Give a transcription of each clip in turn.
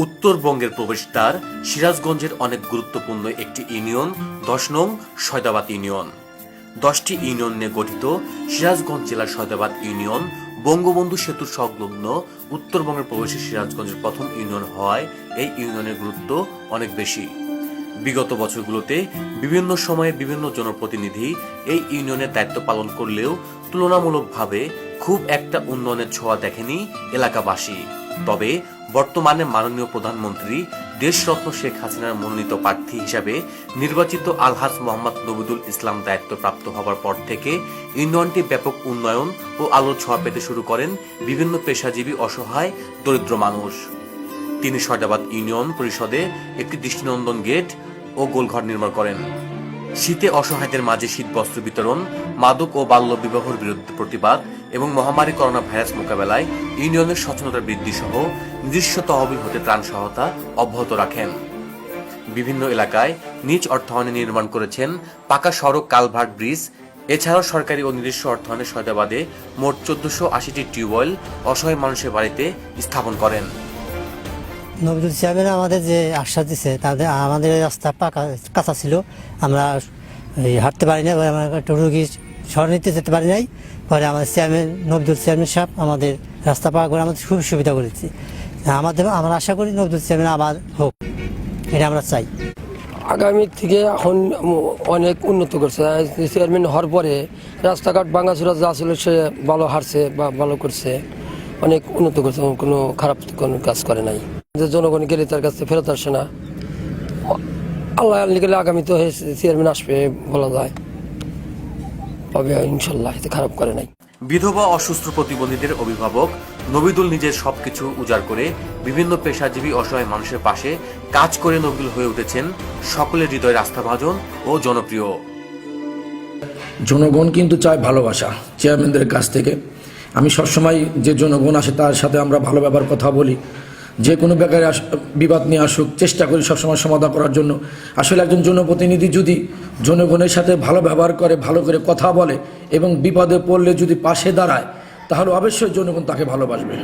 উত্তরবঙ্গের প্রবেশদ্বার সিরাজগঞ্জের অনেক গুরুত্বপূর্ণ একটি ইউনিয়ন ১০ নং সয়দাবাদ ইউনিয়ন। ১০টি ইউনিয়ন নিয়ে গঠিত সিরাজগঞ্জ জেলার সয়দাবাদ ইউনিয়ন বঙ্গবন্ধু সেতুর সংলগ্ন উত্তরবঙ্গের প্রবেশে সিরাজগঞ্জের প্রথম ইউনিয়ন হওয়ায় এই ইউনিয়নের গুরুত্ব অনেক বেশি। বিগত বছরগুলোতে বিভিন্ন সময়ে বিভিন্ন জনপ্রতিনিধি এই ইউনিয়নের দায়িত্ব পালন করলেও তুলনামূলকভাবে খুব একটা উন্নয়নের ছোঁয়া দেখেনি এলাকাবাসী। তবে বর্তমানে মাননীয় প্রধানমন্ত্রী দেশরত্ন শেখ হাসিনার মনোনীত প্রার্থী হিসাবে নির্বাচিত আলহাজ মোহাম্মদ নবিদুল ইসলাম দায়িত্বপ্রাপ্ত হবার পর থেকে ইউনিয়নটি ব্যাপক উন্নয়ন ও আলোর ছোঁয়া পেতে শুরু করেন বিভিন্ন পেশাজীবী, অসহায়, দরিদ্র মানুষ। তিনি সয়দাবাদ ইউনিয়ন পরিষদে একটি দৃষ্টিনন্দন গেট ও গোলঘর নির্মাণ করেন। শীতে অসহায়দের মাঝে শীতবস্ত্র বিতরণ, মাদক ও বাল্য বিবাহের বিরুদ্ধে প্রতিবাদ এবং মহামারী করোনা ভাইরাস মোকাবেলায় ইউনিয়নের সচেতনতা বৃদ্ধি সহ নিজস্ব তহবিল হতে ত্রাণ সহায়তা অব্যাহত রাখেন। বিভিন্ন এলাকায় নিজ অর্থায়নে নির্মাণ করেছেন পাকা সড়ক, কালভার্ট, ব্রিজ। এছাড়াও সরকারি ও নিজস্ব অর্থায়নে সয়দাবাদে মোট ১৪৮০টি টিউবওয়েল অসহায় মানুষের বাড়িতে স্থাপন করেন। নবিদুল চেয়ারম্যান আমাদের যে আশ্বাস দিচ্ছে, তাদের আমাদের রাস্তা কাঁচা ছিল, আমরা হাঁটতে পারি না, একটা রুগী শহর নিতে যেতে পারি নাই। পরে আমাদের চেয়ারম্যান নবিদুল চেয়ারম্যান সাহেব আমাদের রাস্তা পাকা করে আমাদের খুব সুবিধা করেছে। আমরা আশা করি নবিদুল চেয়ারম্যান আবার হোক, এটা আমরা চাই। আগামী থেকে এখন অনেক উন্নত করছে। চেয়ারম্যান হওয়ার পরে রাস্তাঘাট ভাঙাচোরা যা ছিল সে ভালো হারছে বা ভালো করছে, অনেক উন্নত করছে, কোনো খারাপ কোনো কাজ করে নাই। যে জনগণ গেলে তার কাছে ফেরত আসে না। আল্লাহ গেলে আগামীতে চেয়ারম্যান আসবে বলা যায়, তবে ইনশাল্লাহ এতে খারাপ করে নাই। বিধবা, অসুস্থ, প্রতিবন্ধীদের অভিভাবক নবিদুল নিজের সবকিছু উজাড় করে বিভিন্ন পেশাজীবী, অসহায় মানুষের পাশে কাজ করে নবিদুল হয়ে উঠেছেন সকলের হৃদয়ের আস্থাভাজন ও জনপ্রিয়। জনগণ কিন্তু চায় ভালোবাসা চেয়ারম্যানদের কাছ থেকে। আমি সবসময় যে জনগণ আসে তার সাথে আমরা ভালো ব্যবহার কথা বলি, যে কোনো ব্যাপারে বিবাদ নিয়ে আসুক চেষ্টা করি সবসময় সমাধান করার জন্য। আসলে একজন জনপ্রতিনিধি যদি জনগণের সাথে ভালো ব্যবহার করে, ভালো করে কথা বলে এবং বিপদে পড়লে যদি পাশে দাঁড়ায়, তাহলে অবশ্যই জনগণ তাকে ভালোবাসবে।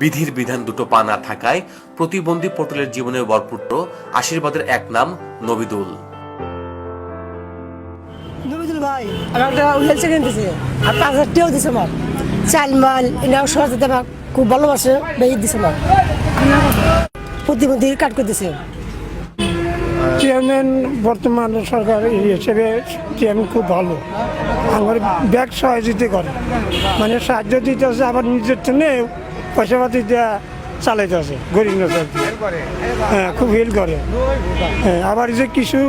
বিধির বিধান দুটো পা না থাকায় প্রতিবন্ধী পটলের জীবনের বরপুত্র আশীর্বাদের এক নাম নবিদুল। নবিদুল ভাই আমার একটা হুইল সেকেন্ড দিছে আর ৫০০০ টাকাও দিছে আমার। চাল মাল এনাও সহজে আমার খুব ভালোবাসে, বেশি দিছে আমার। প্রতিবন্ধী কাট করে দিছে। চেয়ারম্যান বর্তমান সরকার হিসেবে চেয়ারম্যান খুব ভালো, আমার ব্যাগ সহযোগিতা করে, মানে সাহায্য দিতে আছে, আবার নিজের জন্য পয়সাপাতি দেওয়া চালাইতে আছে গরিব নজর। হ্যাঁ, খুব হেল্প করে। হ্যাঁ, আবার যে কিছু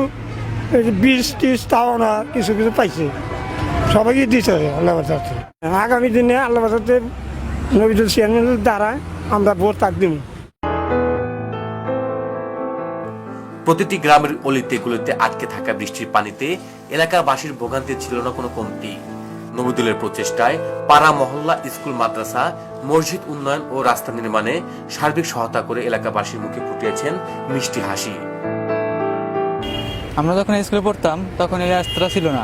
বীজ টিজ তাও না কিছু কিছু পাইছে, সবাইকে দিতে হবে আল্লাহ বাঁচাতে। আগামী দিনে আল্লাহ বাঁচাতে নবিদুল চেয়ারম্যানের দ্বারা আমরা ভোট তাক দিব। প্রতিটি গ্রামের অলিতে গলিতে আটকে থাকা বৃষ্টির পানিতে এলাকাবাসীর ভোগান্তি ছিল না কোনো কমতি। নবিদুলের প্রচেষ্টায় পাড়া, মহল্লা, স্কুল, মাদ্রাসা, মসজিদ উন্নয়ন ও রাস্তা নির্মাণে সার্বিক সহায়তা করে এলাকাবাসীর মুখে ফুটিয়েছেন মিষ্টি হাসি। আমরা যখন স্কুলে পড়তাম তখন এই রাস্তাটা ছিল না,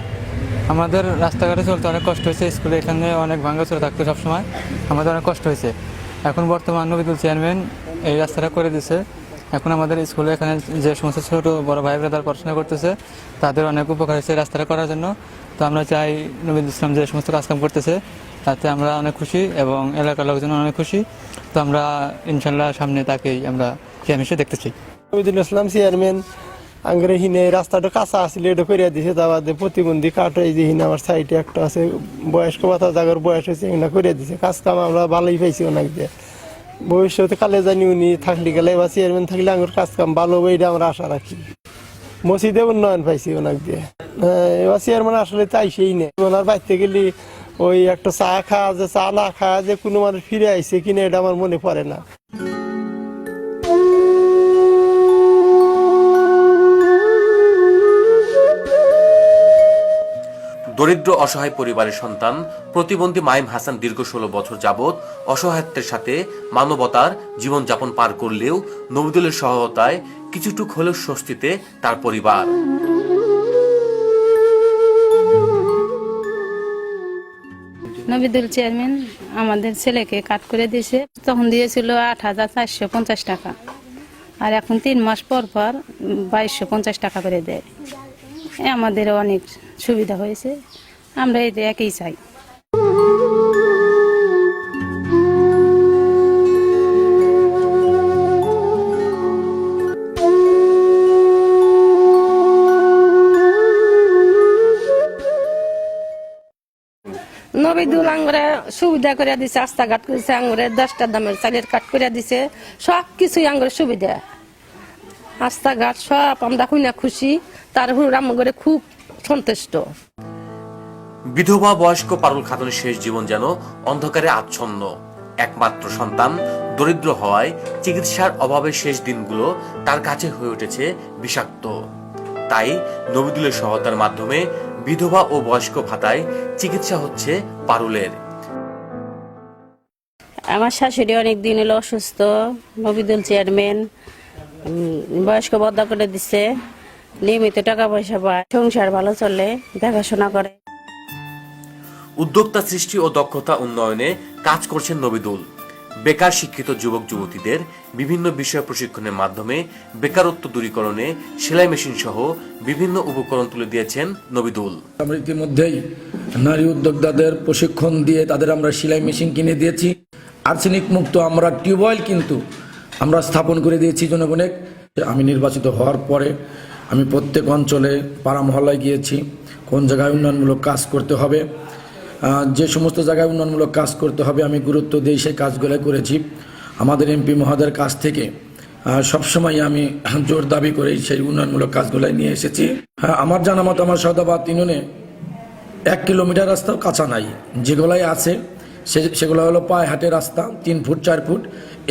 আমাদের রাস্তাঘাটে চলতে অনেক কষ্ট হয়েছে। স্কুলে এখানে অনেক ভাঙাচোরা থাকতো সবসময়, আমাদের অনেক কষ্ট হয়েছে। এখন বর্তমান নবিদুল চেয়ারম্যান এই রাস্তাটা করে দিছে। এখন আমাদের স্কুলে এখানে যে সমস্ত ছোট বড় ভাই ব্রাদার পড়াশোনা করতেছে তাদের অনেক উপকার হয়েছে রাস্তাটা করার জন্য। তো আমরা চাই নবিদুল ইসলাম যে সমস্ত কাজকাম করতেছে তাতে আমরা অনেক খুশি এবং এলাকার লোকজন অনেক খুশি। তো আমরা ইনশাল্লাহ সামনে তাকেই আমরা চেয়ারম্যান হিসেবে দেখতে চাই। নবিদুল ইসলাম চেয়ারম্যান আঙ্গরে হিনে রাস্তাটা কাঁচা আসলে এটা করিয়া দিছে। তারপর প্রতিবন্ধী কাঠ এই যে হিনে আমার সাইডে একটা আছে, বয়স্ক ভাতা জায়গার বয়স হয়েছে, এগুলো করিয়া দিছে। কাজ কাম আমরা ভালোই পাইছি ওনাকে দিয়ে। ভবিষ্যতে কালে জানি উনি থাকলে গেলে বা চেয়ারম্যান থাকলে আমার কাজ কাম ভালো হবে, এটা আমরা আশা রাখি। মসজিদে উন্নয়ন পাইছি ওনাকে দিয়ে। এবার চেয়ারম্যান আসলে চাইছেই নেই। ওনার বাড়িতে গেলে ওই একটা চা খাওয়া, যে চা না খাওয়া যে কোনো মানুষ ফিরে আইছে কিনা এটা আমার মনে পড়ে না। দরিদ্র অসহায় পরিবারের সন্তান প্রতিবন্ধী মাইম হাসান দীর্ঘ 16 বছর যাবৎ অসহায়ত্বের সাথে মানবতার জীবনযাপন পার করলেও নবিদুলের সহায়তায় কিছুটুক হলেও স্বস্তিতে তার পরিবার। নবিদুল চেয়ারম্যান আমাদের ছেলেকে কাট করে দিয়েছে, তখন দিয়েছিল 8,450 টাকা, আর এখন 3 মাস পর পর 2,250 টাকা করে দেয়। আমাদের অনেক সুবিধা হয়েছে, আমরা এই একই চাই। নবিদুল আঙ্গুরে সুবিধা করে দিছে, রাস্তাঘাট করেছে, আঙ্গুরে 10টা দামের চালের কাট করে দিছে, সব কিছুই আঙ্গুরে সুবিধা, রাস্তাঘাট সব আমরা খুঁজে খুশি, তার করে খুব সন্তুষ্ট। বিধবা বয়স্ক পারুল খাতুনের শেষ জীবন যেন অন্ধকারে আচ্ছন্ন। একমাত্র সন্তান দরিদ্র হওয়ায় চিকিৎসার অভাবে শেষ দিনগুলো তার কাছে হয়ে উঠেছে বিষাক্ত। তাই নবিদুলের সহায়তার মাধ্যমে বিধবা ও বয়স্ক ভাতায় চিকিৎসা হচ্ছে পারুলের। আমার শাশুড়ি অনেক দিন হলো অসুস্থ, নবিদুল চেয়ারম্যান বয়স্ক বদ্ধ করে দিচ্ছে, নিয়মিত টাকা পয়সা পায়, সংসার ভালো চলে, দেখাশোনা করে। উদ্যোক্তা সৃষ্টি ও দক্ষতা উন্নয়নে কাজ করছেন নবিদুল। বেকার শিক্ষিত যুবক যুবতীদের বিভিন্ন বিষয় প্রশিক্ষণের মাধ্যমে বেকারত্ব দূরীকরণে সেলাই মেশিন সহ বিভিন্ন উপকরণ তুলে দিয়েছেন নবিদুল। আমরা ইতিমধ্যেই নারী উদ্যোক্তাদের প্রশিক্ষণ দিয়ে তাদের আমরা সেলাই মেশিন কিনে দিয়েছি। আর্সেনিক মুক্ত আমরা টিউবওয়েল কিন্তু আমরা স্থাপন করে দিয়েছি জনগণের। আমি নির্বাচিত হওয়ার পরে আমি প্রত্যেক অঞ্চলে পাড়া মহল্লায় গিয়েছি, কোন জায়গায় উন্নয়নমূলক কাজ করতে হবে, যে সমস্ত জায়গায় উন্নয়নমূলক কাজ করতে হবে আমি গুরুত্ব দিয়ে সেই কাজগুলো করেছি। আমাদের এমপি মহোদয়ের কাছ থেকে সবসময় আমি জোর দাবি করে সেই উন্নয়নমূলক কাজগুলো নিয়ে এসেছি। আমার জানা মতো আমার সদাবাদ ইউনিয়নে 1 কিলোমিটার রাস্তাও কাঁচা নাই, যেগুলাই আছে সেগুলো হলো পায়ে হাঁটে রাস্তা, 3 ফুট 4 ফুট।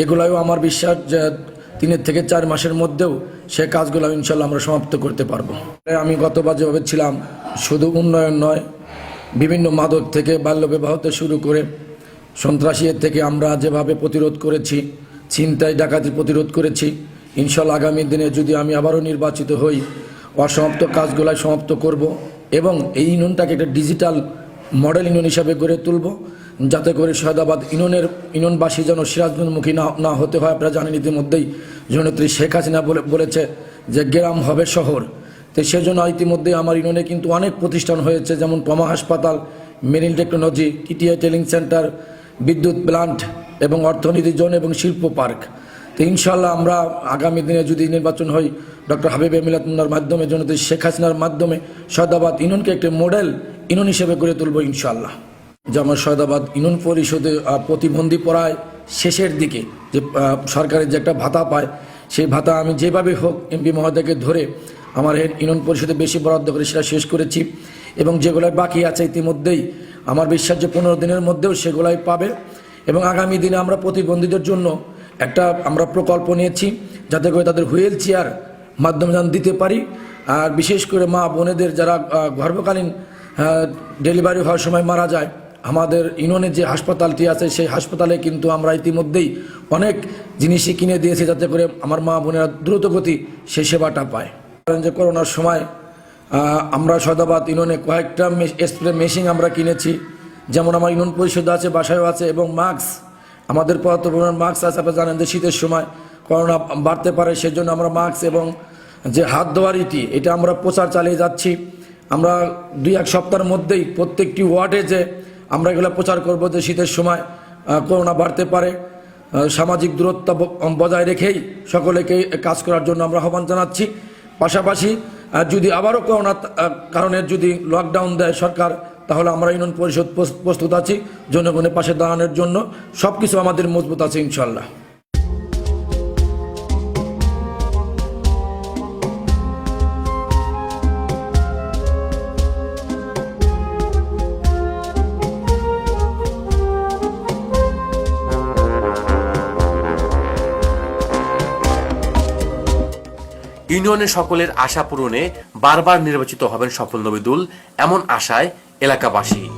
এগুলোও আমার বিশ্বাস যে 3 থেকে 4 মাসের মধ্যেও সে কাজগুলো ইনশাল্লাহ আমরা সমাপ্ত করতে পারবো। আমি গতবার যেভাবে ছিলাম, শুধু উন্নয়ন নয়, বিভিন্ন মাদক থেকে বাল্যবিবাহ শুরু করে সন্ত্রাসীর থেকে আমরা যেভাবে প্রতিরোধ করেছি, ছিনতাই ডাকাতি প্রতিরোধ করেছি, ইনশাল্লাহ আগামী দিনে যদি আমি আবারও নির্বাচিত হই অসমাপ্ত কাজগুলাই সমাপ্ত করব এবং এই ইউনিয়নটাকে একটা ডিজিটাল মডেল ইউনিয়ন হিসাবে গড়ে তুলব, যাতে করে সৈয়দাবাদ ইউনিয়নবাসী যেন সিরাজগঞ্জমুখী না হতে হয়। আপনারা জানেন ইতিমধ্যেই জননেত্রী শেখ হাসিনা বলেছে যে গ্রাম হবে শহর। তো সেজন্য ইতিমধ্যে আমার ইউনিয়নে কিন্তু অনেক প্রতিষ্ঠান হয়েছে, যেমন ট্রমা হাসপাতাল, marine technology, TTI training centre, বিদ্যুৎ প্লান্ট এবং অর্থনীতি জোন এবং শিল্প পার্ক। তো ইনশাল্লাহ আমরা আগামী দিনে যদি নির্বাচন হয় ডক্টর হাবিবে মিলাতুল্লাহর মাধ্যমে, জননেত্রী শেখ হাসিনার মাধ্যমে সৈয়দাবাদ ইউনিয়নকে একটি মডেল ইউনিয়ন হিসেবে গড়ে তুলব ইনশাল্লাহ। যে আমার সৈয়দাবাদ ইউনিয়ন পরিষদে প্রতিবন্ধী পড়ায় শেষের দিকে যে সরকারের যে একটা ভাতা পায়, সেই ভাতা আমি যেভাবে হোক এমপি মহোদয়কে ধরে আমার ইউনিয়ন পরিষদে বেশি বরাদ্দ করে সেটা শেষ করেছি এবং যেগুলো বাকি আছে ইতিমধ্যেই আমার বিশ্বাস যে 15 দিনের মধ্যেও সেগুলাই পাবে। এবং আগামী দিনে আমরা প্রতিবন্ধীদের জন্য একটা আমরা প্রকল্প নিয়েছি, যাতে করে তাদের হুইল চেয়ার মাধ্যমে যেন দিতে পারি। আর বিশেষ করে মা বোনেদের যারা গর্ভকালীন ডেলিভারি হওয়ার সময় মারা যায়, আমাদের ইউনিয়নের যে হাসপাতালটি আছে সেই হাসপাতালে কিন্তু আমরা ইতিমধ্যেই অনেক জিনিসই কিনে দিয়েছি, যাতে করে আমার মা বোনেরা দ্রুতগতি সেই সেবাটা পায়। যে করোনার সময় আমরা সৈয়দাবাদ ইউনিয়নে কয়েকটা স্প্রে মেশিন আমরা কিনেছি, যেমন আমার ইউনিয়ন পরিষদ আছে, বাসায়ও আছে, এবং মাস্ক, আমাদের পর্যাপ্ত পরিমাণ মাস্ক আছে। আপনারা জানেন যে শীতের সময় করোনা বাড়তে পারে, সেজন্য আমরা মাস্ক এবং যে হাত ধোয়ার ইটি, এটা আমরা প্রচার চালিয়ে যাচ্ছি। আমরা 2-1 সপ্তাহের মধ্যেই প্রত্যেকটি ওয়ার্ডে যে আমরা এগুলো প্রচার করব যে শীতের সময় করোনা বাড়তে পারে, সামাজিক দূরত্ব বজায় রেখেই সকলেকে কাজ করার জন্য আমরা আহ্বান জানাচ্ছি। পাশাপাশি যদি আবারও করোনা কারণে যদি লকডাউন দেয় সরকার, তাহলে আমরা ইউনিয়ন পরিষদ প্রস্তুত আছি জনগণের পাশে দাঁড়ানোর জন্য। সব কিছু আমাদের মজবুত আছে ইনশাল্লাহ। ইউনিয়নের সকলের আশা পূরণে বারবার নির্বাচিত হবেন সফল নবিদুল, এমন আশায় এলাকাবাসী।